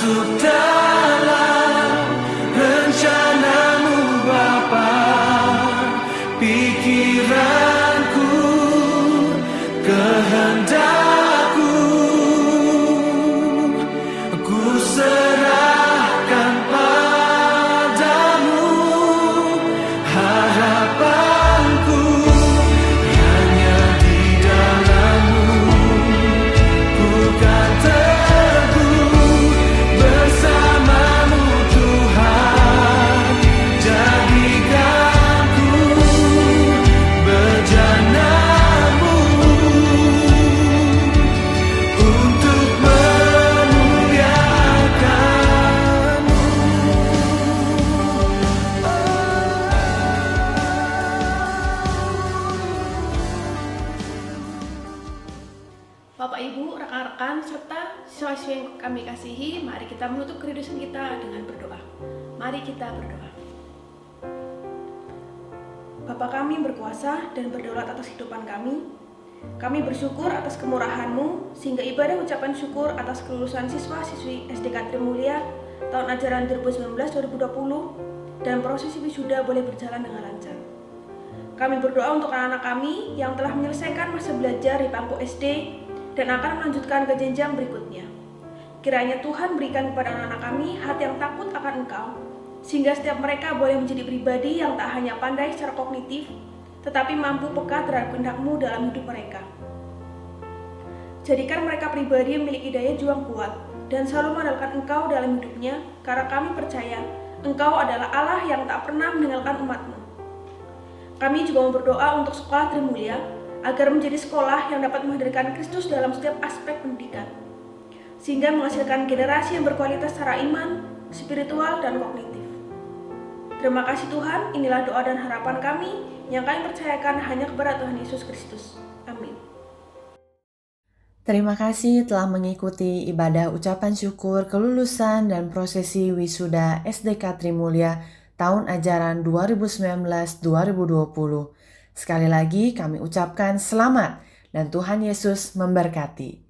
masuk dalam rencanamu Bapa. Pikiranku, kehendakku, ku serahkan padamu. Harapanku hanya di dalam-Mu. Ku kan teguh bersama-Mu Tuhan. Jadikan ku bejana-Mu untuk memuliakan-Mu. Bapak Ibu, rekan-rekan, serta siswa-siswa yang kami kasihi, mari kita menutup keridusan kita dengan berdoa. Mari kita berdoa. Bapa kami berkuasa dan berdaulat atas kehidupan kami. Kami bersyukur atas kemurahan-Mu, sehingga ibadah ucapan syukur atas kelulusan siswa-siswi SDK Trimulya tahun ajaran 2019-2020 dan prosesi wisuda boleh berjalan dengan lancar. Kami berdoa untuk anak-anak kami yang telah menyelesaikan masa belajar di bangku SD dan akan melanjutkan ke jenjang berikutnya. Kiranya Tuhan berikan kepada anak-anak kami hati yang takut akan Engkau, sehingga setiap mereka boleh menjadi pribadi yang tak hanya pandai secara kognitif, tetapi mampu peka terhadap kehendak-Mu dalam hidup mereka. Jadikan mereka pribadi yang memiliki daya juang kuat dan selalu mengandalkan Engkau dalam hidupnya, karena kami percaya Engkau adalah Allah yang tak pernah meninggalkan umat-Mu. Kami juga mau berdoa untuk sekolah Trimulya, agar menjadi sekolah yang dapat menghadirkan Kristus dalam setiap aspek pendidikan, sehingga menghasilkan generasi yang berkualitas secara iman, spiritual, dan kognitif. Terima kasih Tuhan, inilah doa dan harapan kami yang kami percayakan hanya kepada Tuhan Yesus Kristus. Amin. Terima kasih telah mengikuti ibadah ucapan syukur kelulusan dan prosesi wisuda SDK Trimulya tahun ajaran 2019-2020. Sekali lagi kami ucapkan selamat dan Tuhan Yesus memberkati.